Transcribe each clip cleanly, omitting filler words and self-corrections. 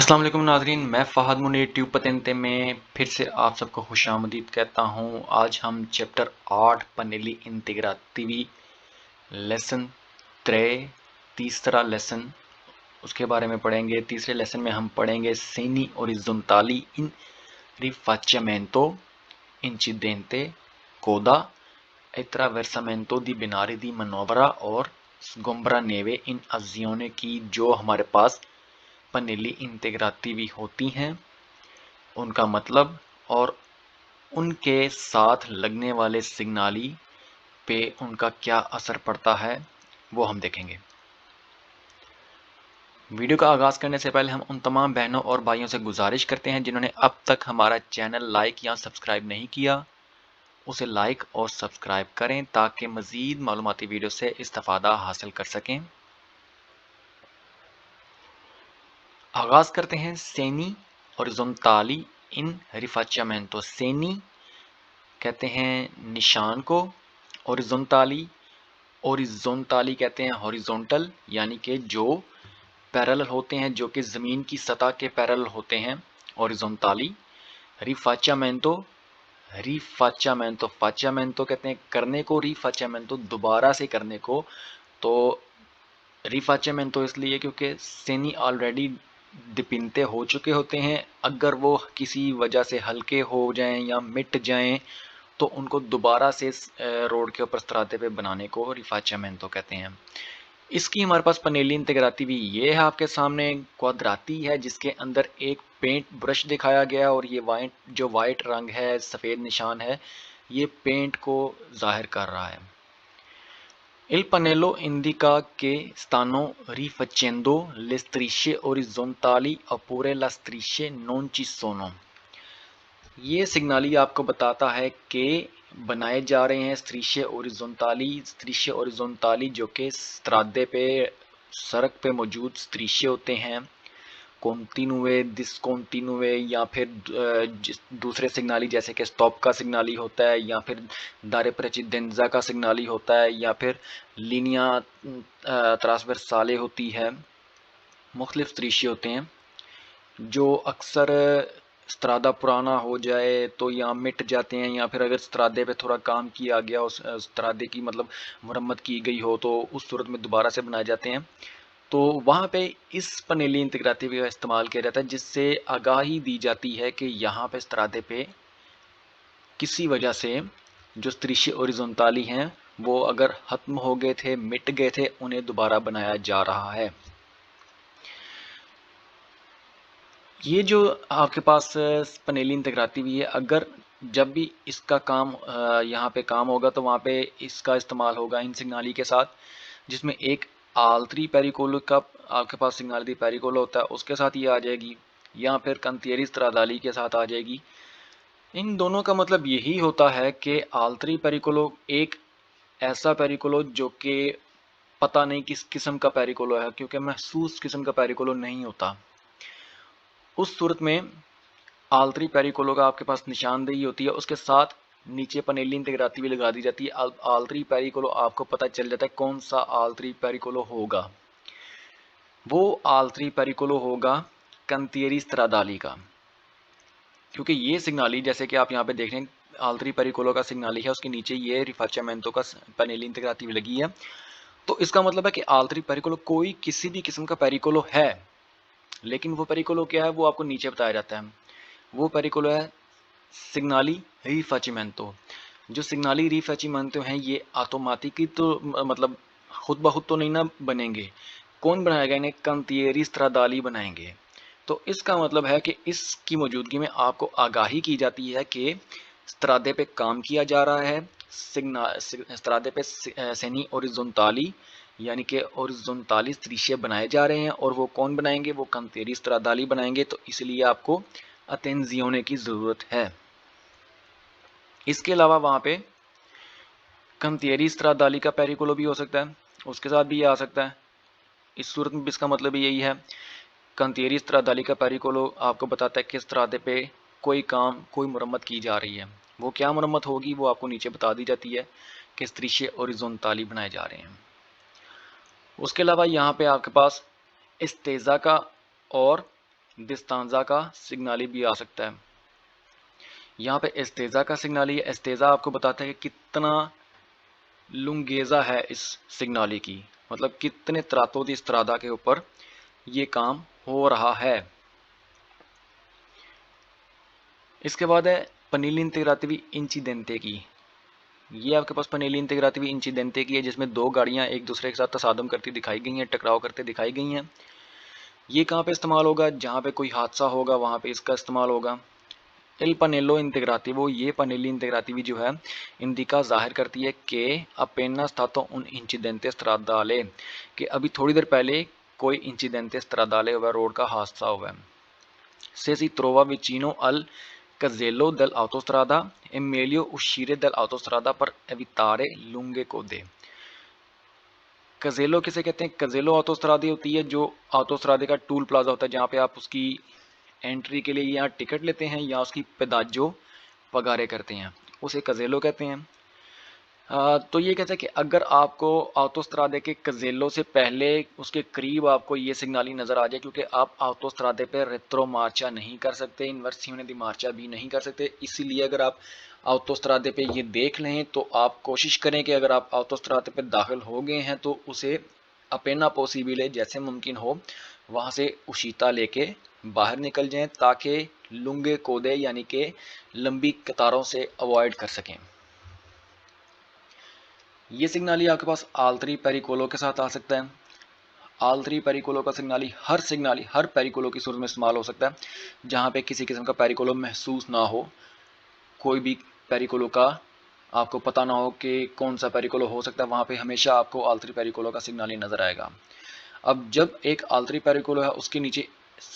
अस्सलाम वालेकुम नाजरीन, मैं फ़हद मुनीर ट्यूब पतेंते में फिर से आप सबको खुश आमदीद कहता हूँ। आज हम चैप्टर 8 पनेली इंटीग्राटिवी लेसन 3 तीसरा लेसन उसके बारे में पढ़ेंगे। तीसरे लेसन में हम पढ़ेंगे सेनी ओरिज़ोंटाली इन रिफाचिamento incidente coda attraversamento di binari di manovra और sgombraneve in azione की जो हमारे पास पनेली इंटीग्राटिवी होती हैं उनका मतलब और उनके साथ लगने वाले सिग्नाली पे उनका क्या असर पड़ता है वो हम देखेंगे। वीडियो का आगाज़ करने से पहले हम उन तमाम बहनों और भाइयों से गुजारिश करते हैं जिन्होंने अब तक हमारा चैनल लाइक या सब्सक्राइब नहीं किया, उसे लाइक और सब्सक्राइब करें ताकि मज़ीद मालूमाती वीडियो से इस्तिफ़ादा हासिल कर सकें। आगाज़ करते हैं सेनी ओरिज़ोंटाली इन रिफाचिamento। सेनी कहते हैं निशान को, ओरिज़ोंटाली कहते हैं हॉरिजॉन्टल यानी कि जो पैरेलल होते हैं, जो कि ज़मीन की सतह के पैरेलल होते हैं ओरिज़ोंटाली। फाचिamento कहते हैं करने को, रिफाचिamento दोबारा से करने को। तो रिफाचिamento इसलिए क्योंकि सेनी ऑलरेडी डिपिंते हो चुके होते हैं, अगर वो किसी वजह से हल्के हो जाएं या मिट जाएं तो उनको दोबारा से रोड के ऊपर स्त्राते पे बनाने को रिफाचिamento कहते हैं। इसकी हमारे पास पनेली इंटीग्राटिवी ये है आपके सामने, क्वाड्राती है जिसके अंदर एक पेंट ब्रश दिखाया गया और ये वाइट रंग है, सफ़ेद निशान है, ये पेंट को जाहिर कर रहा है। Il pannello indica che stanno rifacendo le strisce orizzontali oppure le strisce non ci sono। ये सिग्नाली आपको बताता है कि बनाए जा रहे हैं स्त्रीशे ओरिज़ोंटाली जो कि स्त्रादे पे, सड़क पे मौजूद स्त्रीशे होते हैं, कॉन्टिनुए, डिसकॉन्टिनुए या फिर दूसरे सिग्नाली जैसे कि स्टॉप का सिग्नाली होता है या फिर दारे प्रेसिडेंजा का सिग्नाली होता है या फिर लीनिया ट्रांसवर्साले होती है। मुख्तलिफ स्त्रीशे होते हैं जो अक्सर स्त्रादा पुराना हो जाए तो या मिट जाते हैं या फिर अगर स्त्रादे पे थोड़ा काम किया गया, उस स्त्रादे की मतलब मुरम्मत की गई हो तो उस सूरत में दोबारा से बनाए जाते हैं। तो वहाँ पे इस पनेली इंटीग्राटिवी का इस्तेमाल किया जाता है जिससे आगाही दी जाती है कि यहाँ पे स्त्रादे पे किसी वजह से जो स्त्रीशे ओरिज़ोंटाली हैं वो अगर खत्म हो गए थे, मिट गए थे, उन्हें दोबारा बनाया जा रहा है। ये जो आपके पास पनेली इंटीग्राटिवी है, अगर जब भी इसका काम यहाँ पे काम होगा तो वहाँ पे इसका इस्तेमाल होगा इन सिग्नाली के साथ, जिसमें एक आल्त्री पेरिकोलो का आपके पास सिग्नाली पेरिकोलो होता है, उसके साथ ये आ जाएगी या फिर कंतियरी स्त्रादाली के साथ आ जाएगी। इन दोनों का मतलब यही होता है कि आल्त्री पेरिकोलो एक ऐसा पेरिकोलो जो कि पता नहीं किस किस्म का पेरिकोलो है, क्योंकि महसूस किस्म का पेरिकोलो नहीं होता। उस सूरत में आल्त्री पेरिकोलो का आपके पास निशानदेही होती है, उसके साथ नीचे पनेली इंटीग्राटिवी लगा दी जाती है। आल्त्री पेरिकोलो आपको पता चल जाता है कौन सा आल्त्री पेरिकोलो होगा। वो आल्त्री पेरिकोलो होगा कंतियरी स्त्रादाली का, क्योंकि ये सिग्नाली जैसे कि आप यहाँ पे देख रहे हैं आल्त्री पेरिकोलो का सिग्नाली है, उसके नीचे ये रिफाचिamento का पनेली इंटीग्राटिवी लगी है। तो इसका मतलब है कि आल्त्री पेरिकोलो कोई किसी भी किस्म का पेरिकोलो है, लेकिन वो पेरिकोलो क्या है वो आपको नीचे बताया जाता है। वो पेरिकोलो है सिग्नाली रिफाचिamento। जो सिग्नाली रिफाचिamento हैं ये ऑटोमेटिकली तो मतलब खुद ब खुद तो नहीं ना बनेंगे, कौन बनाएगा इन्हें? कंतियरी स्त्रादाली बनाएंगे। तो इसका मतलब है कि इसकी मौजूदगी में आपको आगाही की जाती है कि स्त्रादे पे काम किया जा रहा है, स्त्रादे पे सेनी ओरिज़ोंटाली यानी कि ओरिज़ोंटाली स्त्रीशे बनाए जा रहे हैं, और वो कौन बनाएंगे? वो कंतियरी स्त्रादाली बनाएंगे। तो इसलिए आपको अटेंजियोने की ज़रूरत है। इसके अलावा वहाँ पे कंतियरी स्त्रादाली का पेरिकोलो भी हो सकता है, उसके साथ भी ये आ सकता है। इस सूरत में भी इसका मतलब यही है, कंतियरी स्त्रादाली का पेरिकोलो आपको बताता है कि स्त्रादे पे कोई काम, कोई मुरम्मत की जा रही है। वो क्या मुरम्मत होगी वो आपको नीचे बता दी जाती है कि स्त्रीशे ओरिज़ोंटाली बनाए जा रहे हैं। उसके अलावा यहाँ पे आपके पास एस्तेजा का और دستانزا کا سگنالی بھی آ سکتا ہے. یہاں پہ استیزا کا سگنالی ہے. استیزا آپ کو بتاتا ہے کہ کتنا لنگیزا ہے اس سگنالی کی، مطلب کتنے تراتو دی استرادا کے اوپر یہ کام ہو رہا ہے. اس کے بعد ہے پنیلی انتگراتیوی انچیدنتے کی. یہ آپ کے پاس پنیلی انتگراتیوی انچیدنتے کی ہے، جس میں دو گاڑیاں ایک دوسرے کے ساتھ تصادم کرتی دکھائی گئی ہیں، ٹکراؤ کرتے دکھائی گئی ہیں. یہ کہاں پہ استعمال ہوگا؟ جہاں پہ کوئی حادثہ ہوگا وہاں پہ اس کا استعمال ہوگا. El panello integrativo, یہ پنیلی انتگراتیوی جو ہے اندیکا ظاہر کرتی ہے کہ apenas stato un incidente stradale، کہ ابھی تھوڑی دیر پہلے کوئی انچیڈنٹے stradale ہوا، روڈ کا حادثہ ہوا ہے. Se si trova vicino al casello dell'autostrada è meglio uscire dall'autostrada per evitare lunghe code. کزیلو کسے کہتے ہیں؟ کزیلو آٹوسترادے ہوتی ہے جو آٹوسترادے کا ٹول پلازا ہوتا ہے، جہاں پہ آپ اس کی انٹری کے لیے یا ٹکٹ لیتے ہیں یا اس کی پیداجو پگارے کرتے ہیں، اسے کزیلو کہتے ہیں. تو یہ کہتا ہے کہ اگر آپ کو آٹوسترادے کے کزیلو سے پہلے اس کے قریب آپ کو یہ سگنالی نظر آ جائے، کیونکہ آپ آٹوسترادے پہ ریٹرو مارچا نہیں کر سکتے، انورسیون دی مارچا بھی نہیں کر سکتے، اسی لیے اگر آپ آٹوسترادے پہ یہ دیکھ لیں تو آپ کوشش کریں کہ اگر آپ آٹوسترادے پہ داخل ہو گئے ہیں تو اسے اپینا پوسیبل جیسے ممکن ہو وہاں سے اشیتا لے کے باہر نکل جائیں، تاکہ لنگے کودے یعنی کہ لمبی قطاروں سے اوائڈ کر سکیں. یہ سگنالی آپ کے پاس آلتری پیریکولو کے ساتھ آ سکتا ہے. آلتری پیریکولو کا سگنالی ہر پیریکولو کی صورت میں استعمال ہو سکتا ہے جہاں پہ کسی قسم کا پیریکولو محسوس نہ ہو. کوئی بھی پیریکولو کا آپ کو پتہ نہ ہو کہ کون سا پیریکولو ہو سکتا ہے، وہاں پہ ہمیشہ آپ کو آلتری پیریکولو کا سگنالی نظر آئے گا. اب جب ایک آلتری پیریکولو ہے اس کے نیچے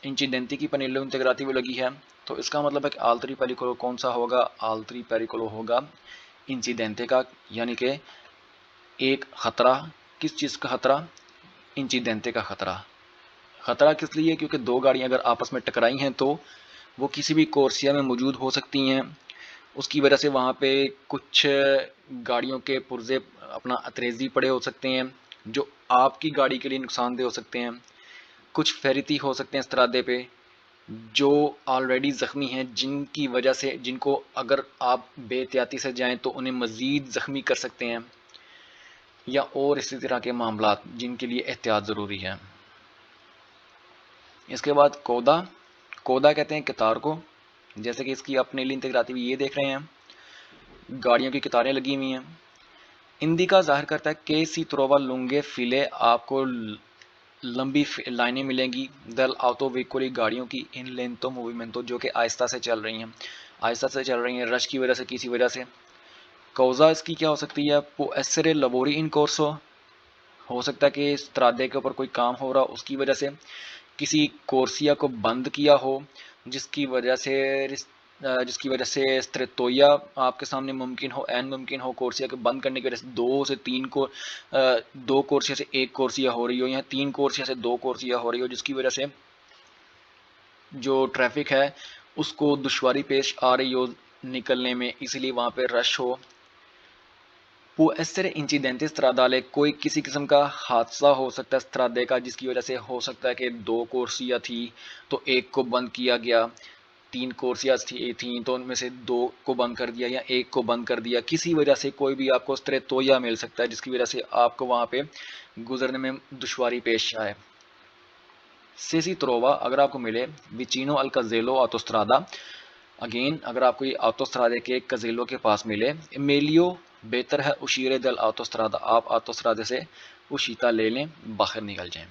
انچیڈنتی کی پنیلو انتگراتیوی لگی ہے، تو اس کا مطلب ہے کہ آلتری پیریکولو کون سا ہوگا؟ آلتری پیریکولو ہوگا انچیڈنتے کا، یعنی کہ ایک خطرہ. کس چیز کا خطرہ؟ انچیڈنتے کا خطرہ. خطرہ کس لیے؟ کیونکہ دو گاڑیاں اگر آپس میں ٹکرائی ہیں تو وہ کسی بھی کورسیا میں موجود ہو سکتی ہیں، اس کی وجہ سے وہاں پہ کچھ گاڑیوں کے پرزے اپنا اتریزی پڑے ہو سکتے ہیں جو آپ کی گاڑی کے لیے نقصان دہ ہو سکتے ہیں. کچھ فیریتی ہو سکتے ہیں استرادے پہ جو آلریڈی زخمی ہیں، جن کی وجہ سے جن کو اگر آپ بے احتیاطی سے جائیں تو انہیں مزید زخمی کر سکتے ہیں، یا اور اسی طرح کے معاملات جن کے لیے احتیاط ضروری ہے. اس کے بعد کودا کہتے ہیں قطار کو، جیسے کہ اس کی اپنے لیے انتگراتیوی یہ دیکھ رہے ہیں، گاڑیوں کی قطاریں لگی ہوئی ہیں. اندیکا ظاہر کرتا ہے کہ سی ترووا لنگے فلے، آپ کو لمبی لائنیں ملیں گی دل آٹو ویکولی گاڑیوں کی ان لینتو موویمنٹو جو کہ آہستہ سے چل رہی ہیں رش کی وجہ سے، کسی وجہ سے. کوزا اس کی کیا ہو سکتی ہے؟ پو ایسرے لبوری ان کورسو، ہو سکتا ہے کہ استرادے کے اوپر کوئی کام ہو رہا اس کی وجہ سے کسی کورسیا کو بند کیا ہو، جس کی وجہ سے استریتویا آپ کے سامنے ممکن ہو کورسیا کو بند کرنے کی وجہ سے دو کورسیا سے ایک کورسیا ہو رہی ہو، یا تین کورسیا سے دو کورسیا ہو رہی ہو، جس کی وجہ سے جو ٹریفک ہے اس کو دشواری پیش آ رہی ہو نکلنے میں، اسی لیے وہاں پہ رش ہو. وہ ایسے انچیڈنٹس استرادالے، کوئی کسی قسم کا حادثہ ہو سکتا ہے استرادے کا، جس کی وجہ سے ہو سکتا ہے کہ دو کورسیا تھی تو ایک کو بند کیا گیا، تین کورسیا تھیں تو ان میں سے دو کو بند کر دیا یا ایک کو بند کر دیا. کسی وجہ سے کوئی بھی آپ کو استریتویا مل سکتا ہے جس کی وجہ سے آپ کو وہاں پہ گزرنے میں دشواری پیش آئے. سیسی ترووا اگر آپ کو ملے وچینو الکازیلو آٹوسترادا، اگین اگر آپ کو یہ آٹوسترادے کے کزیلو کے پاس ملے، ایمیلیو بہتر ہے اشیرے دل آٹوسترادا، آپ آٹوسترادے سے اشیتا لے لیں، باہر نکل جائیں.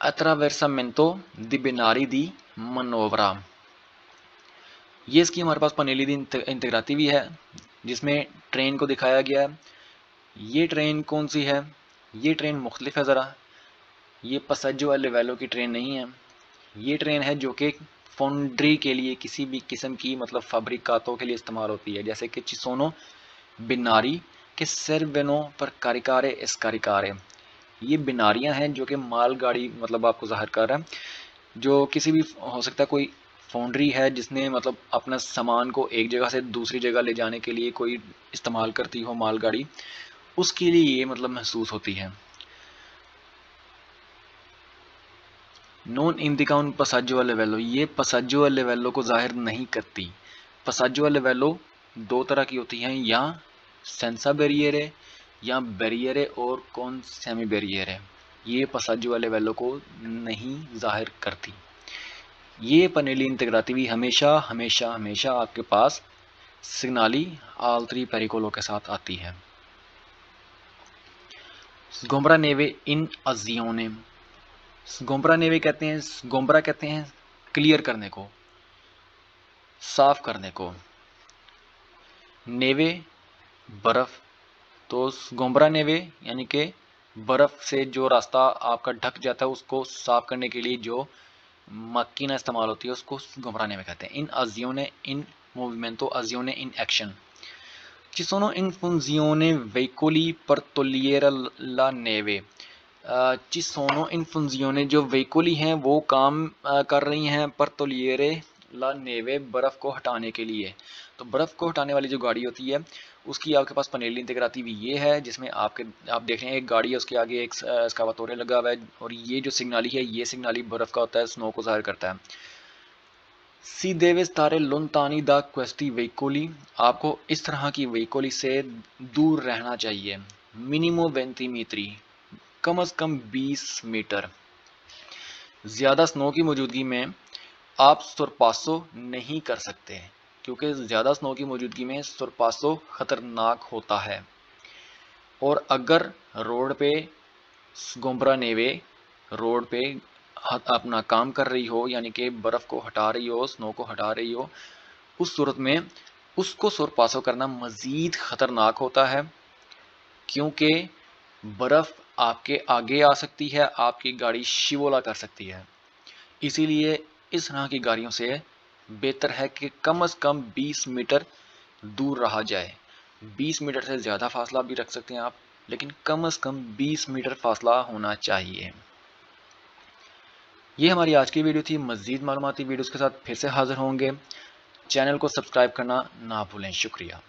اتراورسامنتو دی بیناری دی منوورا، یہ اس کی ہمارے پاس پنیلی دی انتگراتیوی ہے جس میں ٹرین کو دکھایا گیا ہے. یہ ٹرین کون سی ہے؟ یہ ٹرین مختلف ہے ذرا، یہ پساجو لیویلو کی ٹرین نہیں ہے. یہ ٹرین ہے جو کہ فونڈری کے لیے کسی بھی قسم کی مطلب فابریکاتوں کے لیے استعمال ہوتی ہے، جیسے کہ چسونو بیناری کے سروینو پر کاریکارے اسکاریکارے. یہ بیناریاں ہیں جو کہ مال گاڑی مطلب آپ کو ظاہر کر رہا ہے، جو کسی بھی ہو سکتا ہے کوئی فونڈری ہے جس نے مطلب اپنا سامان کو ایک جگہ سے دوسری جگہ لے جانے کے لیے کوئی استعمال کرتی ہو مال گاڑی، اس کے لیے یہ مطلب محسوس ہوتی ہے. Non indica un passaggio a livello, ये passaggio a livello को जाहिर नहीं करती। passaggio a livello दो तरह की होती हैं, या senza barriere या barriere और con semi barriere, ये passaggio a livello को नहीं जाहिर करती। ये पनेली इंटेग्राटिवी हमेशा हमेशा हमेशा आपके पास सिग्नाली आल्त्री पेरिकोलो के साथ आती है। गोम्ब्रा नेवे इन अजियोने, गोम्ब्रा नेवे कहते हैं, गोम्ब्रा कहते हैं क्लियर करने को, साफ करने को। नेवे बर्फ, तो गोम्ब्रा नेवे यानी कि बर्फ से जो रास्ता आपका ढक जाता है उसको साफ करने के लिए जो मक्कीना इस्तेमाल होती है उसको गोम्ब्रा नेवे कहते हैं। इन अजियोने इन movimento azione in action. Ci sono in funzione veicoli per togliere la neve. ci sono in funzione, जो veicoli हैं वो काम कर रही हैं per togliere la neve, बर्फ़ को हटाने के लिए। तो बर्फ़ को हटाने वाली जो गाड़ी होती है उसकी आपके पास पनेली इंटेग्राटिवी ये है, जिसमें आप देख रहे हैं एक गाड़ी है, उसके आगे एक एस्कावातोरे लगा हुआ है, और ये जो सिग्नाली है ये सिग्नाली बर्फ़ का होता है, स्नो को ज़ाहिर करता है। Si deve stare lontani da questi veicoli, आपको इस तरह की veicoli से दूर रहना चाहिए। मिनिमो 20 मीटरी, कम अज़ कम 20 मीटर। ज़्यादा स्नो की मौजूदगी में आप सरपासो नहीं कर सकते, क्योंकि ज़्यादा स्नो की मौजूदगी में सरपासो ख़तरनाक होता है। और अगर रोड पे गोम्ब्रा नेवे रोड पे अपना काम कर रही हो, यानी कि बर्फ़ को हटा रही हो, स्नो को हटा रही हो, उस सूरत में उसको सरपासो करना मज़ीद ख़तरनाक होता है, क्योंकि बर्फ़ आपके आगे आ सकती है, आपकी गाड़ी शिवोला कर सकती है। इसीलिए इस तरह की गाड़ियों से बेहतर है कि कम अज़ कम 20 मीटर दूर रहा जाए। 20 मीटर से ज़्यादा फासला भी रख सकते हैं आप, लेकिन कम अज़ कम 20 मीटर फासला होना चाहिए। ये हमारी आज की वीडियो थी। मज़ीद मालूमाती वीडियोज़ के साथ फिर से हाज़िर होंगे। चैनल को सब्सक्राइब करना ना भूलें। शुक्रिया।